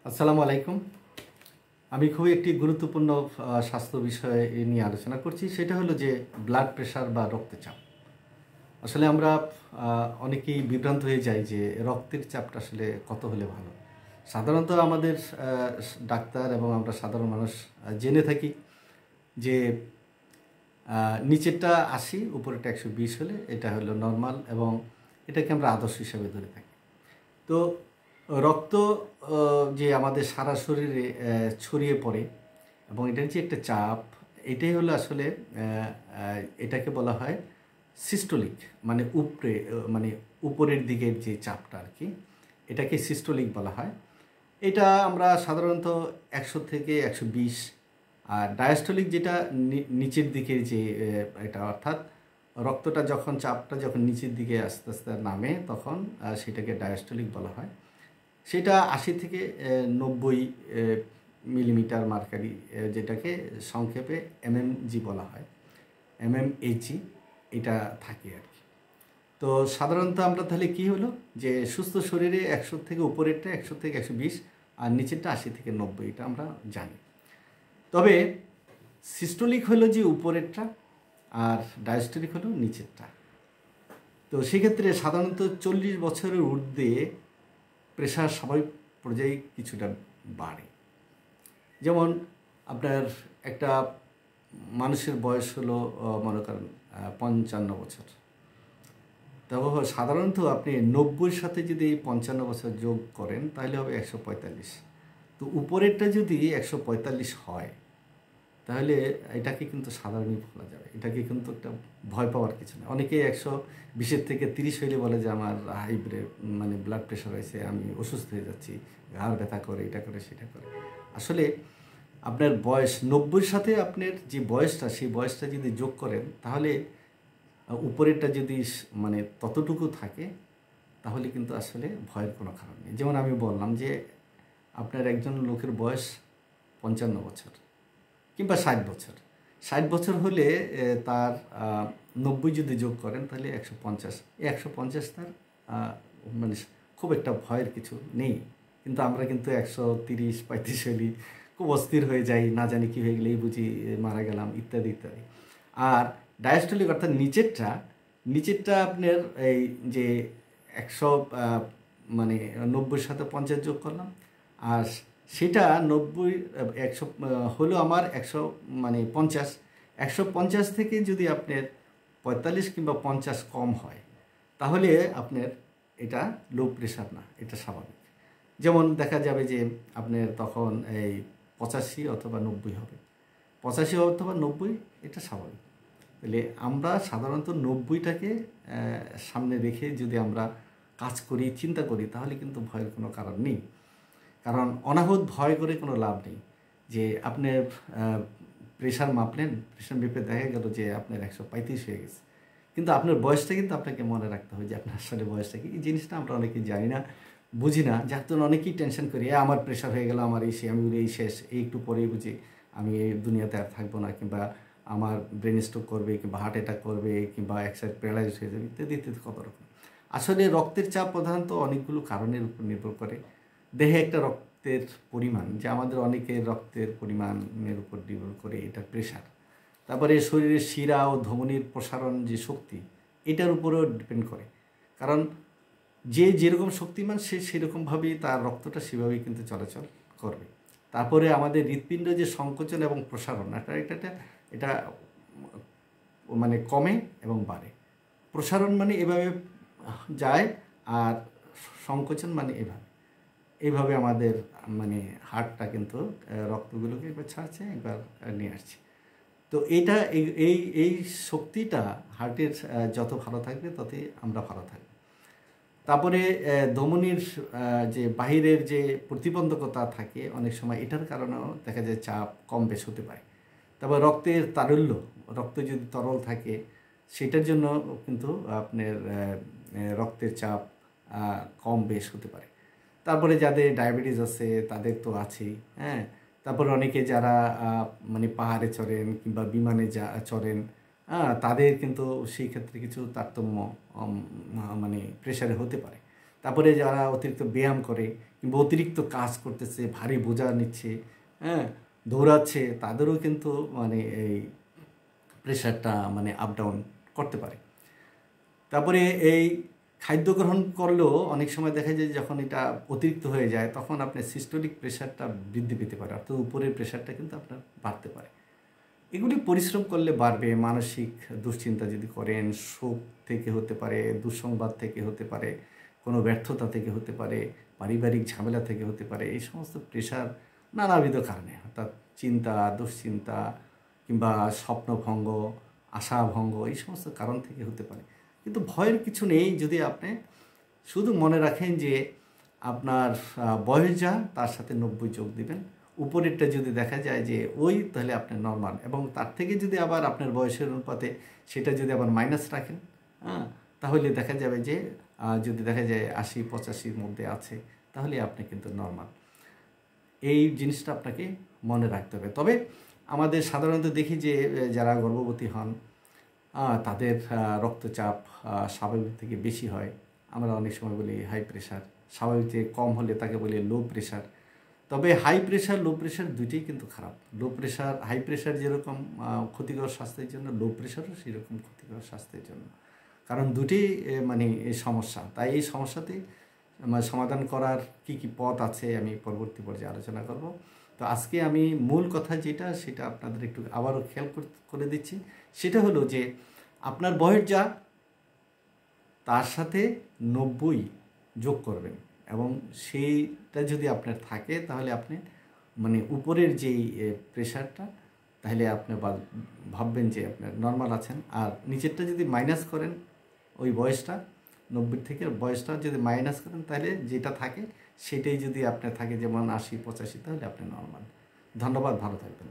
আসসালামু আলাইকুম। আমি খুবই একটি গুরুত্বপূর্ণ স্বাস্থ্য বিষয় নিয়ে আলোচনা করছি। সেটা হলো যে ব্লাড প্রেশার বা রক্তচাপ। আসলে আমরা অনেকেই বিভ্রান্ত হয়ে যাই যে রক্তের চাপটা আসলে কত হলে ভালো। সাধারণত আমাদের ডাক্তার এবং আমরা সাধারণ মানুষ জেনে থাকি যে নিচেরটা ৮০, উপরেরটা ১২০ হলে এটা হলো নরমাল এবং এটাকে আমরা আদর্শ হিসাবে ধরে থাকি। তো রক্ত যে আমাদের সারা শরীরে ছড়িয়ে পড়ে এবং এটার যে একটা চাপ, এটাই হলো আসলে এটাকে বলা হয় সিস্টোলিক, মানে উপরে মানে উপরের দিকের যে চাপটা আর কি, এটাকে সিস্টোলিক বলা হয়। এটা আমরা সাধারণত ১০০ থেকে ১২০। আর ডায়াস্টোলিক যেটা নিচের দিকের যে এটা, অর্থাৎ রক্তটা যখন চাপটা যখন নিচের দিকে আস্তে আস্তে নামে তখন সেটাকে ডায়াস্টোলিক বলা হয়। সেটা ৮০ থেকে ৯০ মিলিমিটার মার্কারি, যেটাকে সংক্ষেপে এমএমজি বলা হয়, এমএমএইচজি, এটা থাকে আর কি। তো সাধারণত আমরা তাহলে কি হলো যে সুস্থ শরীরে ১০০ থেকে উপরেরটা ১০০ থেকে ১২০ আর নিচেরটা ৮০ থেকে ৯০, এটা আমরা জানি। তবে সিস্টোলিক হলো যে উপরেরটা আর ডায়াস্টোলিক হলো নিচেরটা। তো সেক্ষেত্রে সাধারণত ৪০ বছরের ঊর্ধ্বে প্রেশার স্বাভাবিক পর্যায়ে কিছুটা বাড়ে। যেমন আপনার একটা মানুষের বয়স হলো মনে করেন ৫৫ বছর, তবে সাধারণত আপনি ৯০-র সাথে যদি ৫৫ বছর যোগ করেন তাহলে হবে ১৪৫। তো উপরেরটা যদি ১৪৫ হয় তাহলে এটাকে কিন্তু সাধারণই বলা যাবে, এটাকে কিন্তু একটা ভয় পাওয়ার কিছু না। অনেকেই ১২০ থেকে ৩০ হইলে বলে যে আমার হাই মানে ব্লাড প্রেশার হয়েছে, আমি অসুস্থ হয়ে যাচ্ছি, ঘাড় ব্যথা করে, এটা করে সেটা করে। আসলে আপনার বয়স ৯০-র সাথে আপনার যে বয়সটা, সেই বয়সটা যদি যোগ করেন তাহলে উপরেরটা যদি মানে ততটুকু থাকে তাহলে কিন্তু আসলে ভয়ের কোনো কারণ নেই। যেমন আমি বললাম যে আপনার একজন লোকের বয়স ৫৫ বছর কিংবা ৬০ বছর, ৬০ বছর হলে তার ৯০ যদি যোগ করেন তাহলে ১৫০। এই ১৫০ তার মানে খুব একটা ভয়ের কিছু নেই। কিন্তু আমরা কিন্তু ১৩০-৩৫ হইলে খুব অস্থির হয়ে যাই, না জানি কী হয়ে গেলেই বুঝি মারা গেলাম, ইত্যাদি ইত্যাদি। আর ডায়াস্টোলিক অর্থাৎ নিচেরটা আপনার এই যে ১০০ মানে ৯০-র সাথে ৫০ যোগ করলাম, আর সেটা ৯০ ১০০ হলো আমার ১০০ মানে ৫০। ১৫০ থেকে যদি আপনার ৪৫ কিংবা ৫০ কম হয় তাহলে আপনার এটা লো প্রেশার না, এটা স্বাভাবিক। যেমন দেখা যাবে যে আপনার তখন এই ৮৫ অথবা ৯০ হবে, ৮৫ অথবা ৯০, এটা স্বাভাবিক। তাহলে আমরা সাধারণত ৯০টাকে সামনে রেখে যদি আমরা কাজ করি, চিন্তা করি, তাহলে কিন্তু ভয়ের কোনো কারণ নেই। কারণ অনাহূত ভয় করে কোনো লাভ নেই। যে আপনি প্রেশার মাপলেন, প্রেশার মেপে দেখা গেল যে আপনার ১৩৫ হয়ে গেছে, কিন্তু আপনার বয়সটা কিন্তু আপনাকে মনে রাখতে হবে যে আপনার আসলে বয়সটা কি। এই জিনিসটা আমরা অনেকেই জানি না, বুঝি না, যার জন্য অনেকেই টেনশন করি, আমার প্রেশার হয়ে গেল, আমার এই সে, আমি এই শেষ, এই একটু পরেই বুঝি আমি এই দুনিয়াতে আর থাকবো না, কিংবা আমার ব্রেন স্ট্রোক করবে, কিংবা হার্ট অ্যাটাক করবে, কিংবা এক সাইড প্যারালাইজ হয়ে যাবে, ইত্যাদি ইত্যাদি কত রকম। আসলে রক্তের চাপ প্রধানত অনেকগুলো কারণের উপর নির্ভর করে। দেহে একটা রক্তের পরিমাণ, যে আমাদের অনেকের রক্তের পরিমাণের উপর নির্ভর করে এটা প্রেশার। তারপরে শরীরের শিরা ও ধমনির প্রসারণ যে শক্তি, এটার উপরেও ডিপেন্ড করে। কারণ যে যেরকম শক্তিমান সে সেরকমভাবেই তার রক্তটা সেভাবেই কিন্তু চলাচল করবে। তারপরে আমাদের হৃৎপিণ্ড যে সংকোচন এবং প্রসারণ, এটা এটা মানে কমে এবং বাড়ে। প্রসারণ মানে এভাবে যায়, আর সংকোচন মানে এইভাবে আমাদের মানে হার্টটা কিন্তু রক্তগুলোকে একবার ছাড়ছে, একবার নিয়ে আসছে। তো এইটা এই এই এই শক্তিটা হার্টের যত ভালো থাকবে ততই আমরা ভালো থাকব। তারপরে ধমনির যে বাহিরের যে প্রতিবন্ধকতা থাকে অনেক সময়, এটার কারণেও দেখা যায় চাপ কম বেশ হতে পারে। তারপর রক্তের তারল্য, রক্ত যদি তরল থাকে সেটার জন্য কিন্তু আপনার রক্তের চাপ কম বেশ হতে পারে। তারপরে যাদের ডায়াবেটিস আছে তাদের তো আছেই, হ্যাঁ। তারপরে অনেকে যারা মানে পাহাড়ে চড়েন কিংবা বিমানে চড়েন, তাদের কিন্তু সেই ক্ষেত্রে কিছু তারতম্য মানে প্রেশারে হতে পারে। তারপরে যারা অতিরিক্ত ব্যায়াম করে কিংবা অতিরিক্ত কাজ করতেছে, ভারী বোঝা নিচ্ছে, হ্যাঁ, দৌড়াচ্ছে, তাদেরও কিন্তু মানে এই প্রেশারটা মানে আপ ডাউন করতে পারে। তারপরে এই খাদ্য গ্রহণ করলেও অনেক সময় দেখা যায় যখন এটা অতিরিক্ত হয়ে যায় তখন আপনার সিস্টোলিক প্রেশারটা বৃদ্ধি পেতে পারে, অর্থাৎ উপরের প্রেশারটা কিন্তু আপনার বাড়তে পারে। এগুলি পরিশ্রম করলে বাড়বে। মানসিক দুশ্চিন্তা যদি করেন, শোক থেকে হতে পারে, দুঃসংবাদ থেকে হতে পারে, কোনো ব্যর্থতা থেকে হতে পারে, পারিবারিক ঝামেলা থেকে হতে পারে, এই সমস্ত প্রেশার নানাবিধ কারণে, অর্থাৎ চিন্তা, দুশ্চিন্তা কিংবা স্বপ্নভঙ্গ, আশাভঙ্গ, এই সমস্ত কারণ থেকে হতে পারে। কিন্তু ভয়ের কিছু নেই যদি আপনি শুধু মনে রাখেন যে আপনার বয়স যা তার সাথে 90 যোগ দিবেন। উপরেরটা যদি দেখা যায় যে ওই, তাহলে আপনার নর্মাল, এবং তার থেকে যদি আবার আপনার বয়সের অনুপাতে সেটা যদি আবার মাইনাস রাখেন, হ্যাঁ, তাহলে দেখা যাবে যে যদি দেখা যায় 80-85-র মধ্যে আছে, তাহলে আপনি কিন্তু নর্মাল। এই জিনিসটা আপনাকে মনে রাখতে হবে। তবে আমাদের সাধারণত দেখি যে যারা গর্ভবতী হন তাদের রক্তচাপ স্বাভাবিক থেকে বেশি হয়। আমরা অনেক সময় বলি হাই প্রেশার, স্বাভাবিক থেকে কম হলে তাকে বলি লো প্রেশার। তবে হাই প্রেশার, লো প্রেশার দুইটাই কিন্তু খারাপ। লো প্রেশার, হাই প্রেশার যেরকম ক্ষতিকর স্বাস্থ্যের জন্য, লো প্রেশারও সেরকম ক্ষতিকর স্বাস্থ্যের জন্য। কারণ দুটি মানে সমস্যা। তাই এই সমস্যাতে সমাধান করার কি কি পথ আছে আমি পরবর্তী পর্যায়ে আলোচনা করব। তো আজকে আমি মূল কথা যেটা, সেটা আপনাদের একটু আবারও খেয়াল করে দিচ্ছি। সেটা হলো যে আপনার বয়স যা তার সাথে 90 যোগ করবেন, এবং সেইটা যদি আপনার থাকে তাহলে আপনি মানে উপরের যেই প্রেশারটা, তাহলে আপনি ভাববেন যে আপনার নর্মাল আছেন। আর নিচেরটা যদি মাইনাস করেন, ওই বয়সটা 90 থেকে বয়সটা যদি মাইনাস করেন, তাহলে যেটা থাকে সেটাই যদি আপনার থাকে, যেমন 80-85, তাহলে আপনি নর্মাল। ধন্যবাদ, ভালো থাকবেন।